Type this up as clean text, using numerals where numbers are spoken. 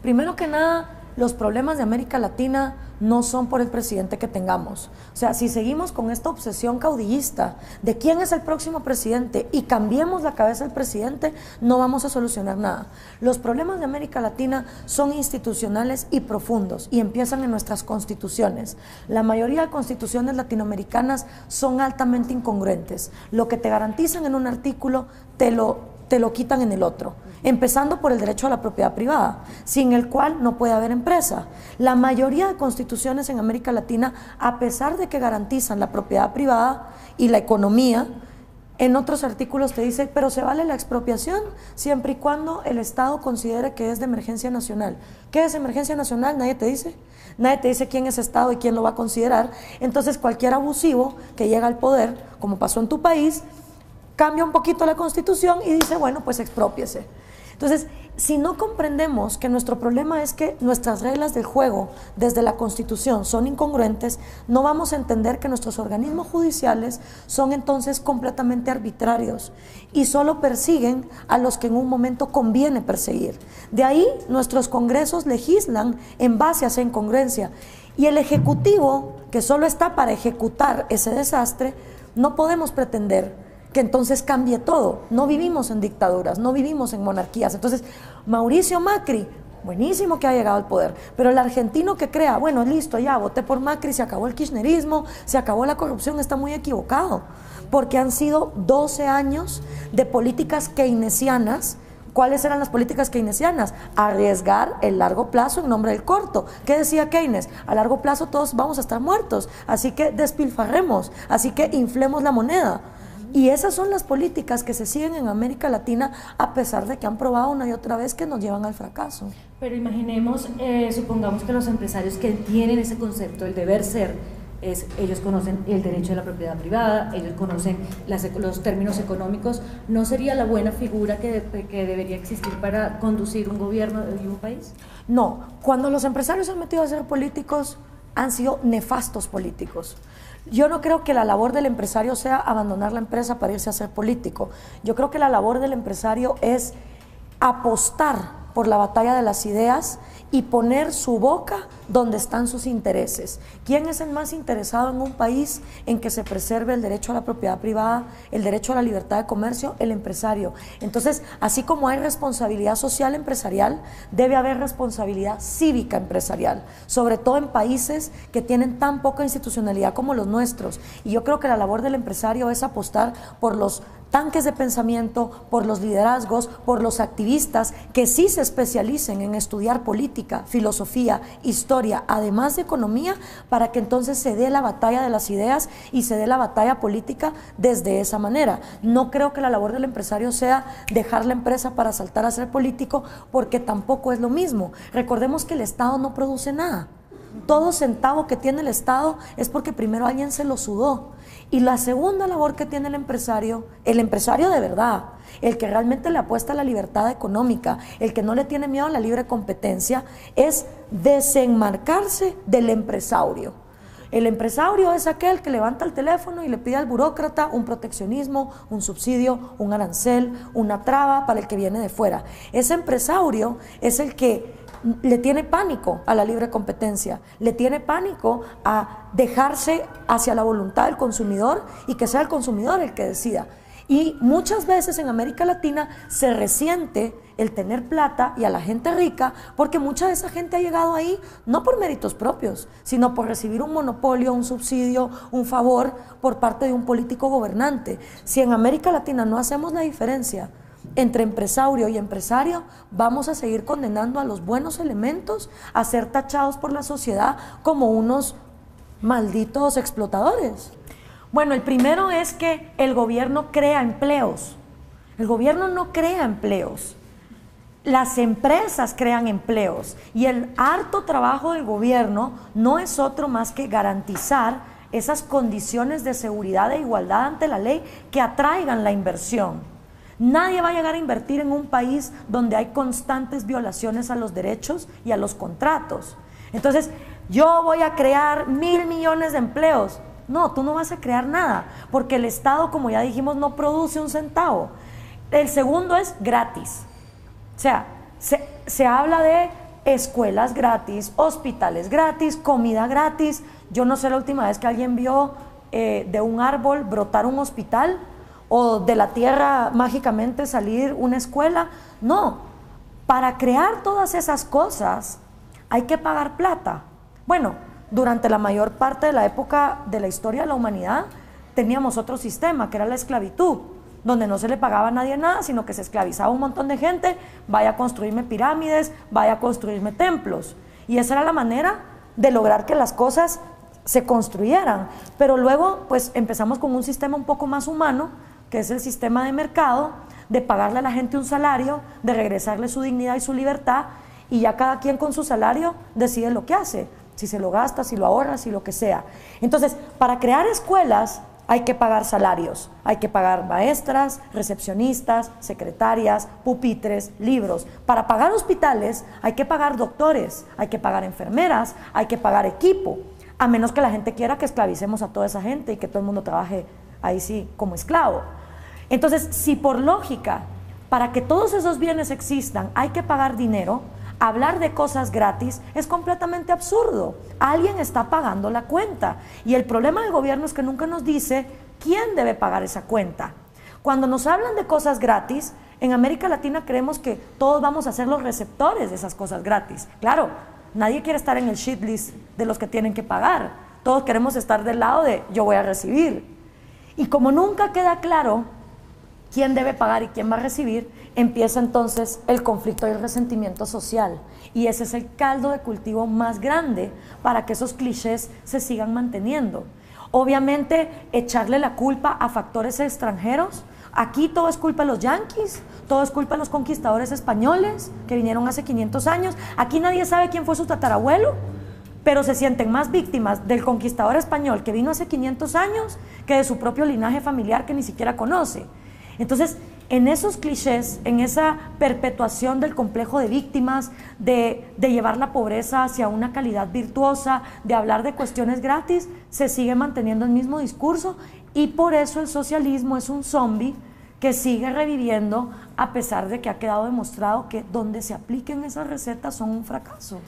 Primero que nada, los problemas de América Latina no son por el presidente que tengamos. O sea, si seguimos con esta obsesión caudillista de quién es el próximo presidente y cambiemos la cabeza del presidente, no vamos a solucionar nada. Los problemas de América Latina son institucionales y profundos y empiezan en nuestras constituciones. La mayoría de constituciones latinoamericanas son altamente incongruentes. Lo que te garantizan en un artículo te lo quitan en el otro. Empezando por el derecho a la propiedad privada, sin el cual no puede haber empresa. La mayoría de constituciones en América Latina, a pesar de que garantizan la propiedad privada y la economía, en otros artículos te dice, pero se vale la expropiación siempre y cuando el Estado considere que es de emergencia nacional. ¿Qué es emergencia nacional? Nadie te dice. Nadie te dice quién es Estado y quién lo va a considerar. Entonces cualquier abusivo que llega al poder, como pasó en tu país, cambia un poquito la Constitución y dice, bueno, pues exprópiese. Entonces, si no comprendemos que nuestro problema es que nuestras reglas del juego desde la Constitución son incongruentes, no vamos a entender que nuestros organismos judiciales son entonces completamente arbitrarios y solo persiguen a los que en un momento conviene perseguir. De ahí nuestros congresos legislan en base a esa incongruencia y el Ejecutivo, que solo está para ejecutar ese desastre, no podemos pretender que entonces cambie todo. No vivimos en dictaduras, no vivimos en monarquías. Entonces, Mauricio Macri, buenísimo que ha llegado al poder, pero el argentino que crea, bueno, listo, ya voté por Macri, se acabó el kirchnerismo, se acabó la corrupción, está muy equivocado, porque han sido 12 años de políticas keynesianas. ¿Cuáles eran las políticas keynesianas? Arriesgar el largo plazo en nombre del corto. ¿Qué decía Keynes? A largo plazo todos vamos a estar muertos, así que despilfarremos, así que inflemos la moneda. Y esas son las políticas que se siguen en América Latina, a pesar de que han probado una y otra vez que nos llevan al fracaso. Pero imaginemos, supongamos que los empresarios que tienen ese concepto, el deber ser, ellos conocen el derecho de la propiedad privada, ellos conocen los términos económicos. ¿No sería la buena figura que debería existir para conducir un gobierno y un país? No, cuando los empresarios se han metido a ser políticos, han sido nefastos políticos. Yo no creo que la labor del empresario sea abandonar la empresa para irse a ser político. Yo creo que la labor del empresario es apostar por la batalla de las ideas y poner su boca donde están sus intereses. ¿Quién es el más interesado en un país en que se preserve el derecho a la propiedad privada, el derecho a la libertad de comercio? El empresario. Entonces, así como hay responsabilidad social empresarial, debe haber responsabilidad cívica empresarial, sobre todo en países que tienen tan poca institucionalidad como los nuestros. Y yo creo que la labor del empresario es apostar por los tanques de pensamiento, por los liderazgos, por los activistas que sí se especialicen en estudiar política, filosofía, historia, además de economía, para que entonces se dé la batalla de las ideas y se dé la batalla política desde esa manera. No creo que la labor del empresario sea dejar la empresa para saltar a ser político, porque tampoco es lo mismo. Recordemos que el Estado no produce nada. Todo centavo que tiene el Estado es porque primero alguien se lo sudó. Y la segunda labor que tiene el empresario de verdad, el que realmente le apuesta a la libertad económica, el que no le tiene miedo a la libre competencia, es desenmarcarse del empresario. El empresario es aquel que levanta el teléfono y le pide al burócrata un proteccionismo, un subsidio, un arancel, una traba para el que viene de fuera. Ese empresario es el que le tiene pánico a la libre competencia, le tiene pánico a dejarse hacia la voluntad del consumidor y que sea el consumidor el que decida. Y muchas veces en América Latina se resiente el tener plata y a la gente rica, porque mucha de esa gente ha llegado ahí no por méritos propios, sino por recibir un monopolio, un subsidio, un favor por parte de un político gobernante. Si en América Latina no hacemos la diferencia entre empresario y empresario, vamos a seguir condenando a los buenos elementos a ser tachados por la sociedad como unos malditos explotadores. Bueno, el primero es que el gobierno crea empleos. El gobierno no crea empleos. Las empresas crean empleos y el harto trabajo del gobierno no es otro más que garantizar esas condiciones de seguridad e igualdad ante la ley que atraigan la inversión. Nadie va a llegar a invertir en un país donde hay constantes violaciones a los derechos y a los contratos. Entonces, yo voy a crear 1.000 millones de empleos. No, tú no vas a crear nada, porque el Estado, como ya dijimos, no produce un centavo. El segundo es gratis. O sea, se habla de escuelas gratis, hospitales gratis, comida gratis. Yo no sé la última vez que alguien vio de un árbol brotar un hospital o de la tierra mágicamente salir una escuela. No, para crear todas esas cosas hay que pagar plata. Bueno, durante la mayor parte de la época de la historia de la humanidad teníamos otro sistema, que era la esclavitud, donde no se le pagaba a nadie nada, sino que se esclavizaba un montón de gente, vaya a construirme pirámides, vaya a construirme templos. Y esa era la manera de lograr que las cosas se construyeran. Pero luego, pues, empezamos con un sistema un poco más humano, que es el sistema de mercado, de pagarle a la gente un salario, de regresarle su dignidad y su libertad, y ya cada quien con su salario decide lo que hace, si se lo gasta, si lo ahorra, si lo que sea. Entonces, para crear escuelas hay que pagar salarios, hay que pagar maestras, recepcionistas, secretarias, pupitres, libros. Para pagar hospitales hay que pagar doctores, hay que pagar enfermeras, hay que pagar equipo, a menos que la gente quiera que esclavicemos a toda esa gente y que todo el mundo trabaje ahí sí como esclavo. Entonces, si por lógica, para que todos esos bienes existan, hay que pagar dinero, hablar de cosas gratis es completamente absurdo. Alguien está pagando la cuenta. Y el problema del gobierno es que nunca nos dice quién debe pagar esa cuenta. Cuando nos hablan de cosas gratis, en América Latina creemos que todos vamos a ser los receptores de esas cosas gratis. Claro, nadie quiere estar en el shit list de los que tienen que pagar. Todos queremos estar del lado de yo voy a recibir. Y como nunca queda claro quién debe pagar y quién va a recibir, empieza entonces el conflicto y el resentimiento social. Y ese es el caldo de cultivo más grande para que esos clichés se sigan manteniendo. Obviamente, echarle la culpa a factores extranjeros. Aquí todo es culpa de los yanquis, todo es culpa de los conquistadores españoles que vinieron hace 500 años. Aquí nadie sabe quién fue su tatarabuelo, pero se sienten más víctimas del conquistador español que vino hace 500 años que de su propio linaje familiar que ni siquiera conoce. Entonces, en esos clichés, en esa perpetuación del complejo de víctimas, de llevar la pobreza hacia una calidad virtuosa, de hablar de cuestiones gratis, se sigue manteniendo el mismo discurso y por eso el socialismo es un zombie que sigue reviviendo a pesar de que ha quedado demostrado que donde se apliquen esas recetas son un fracaso.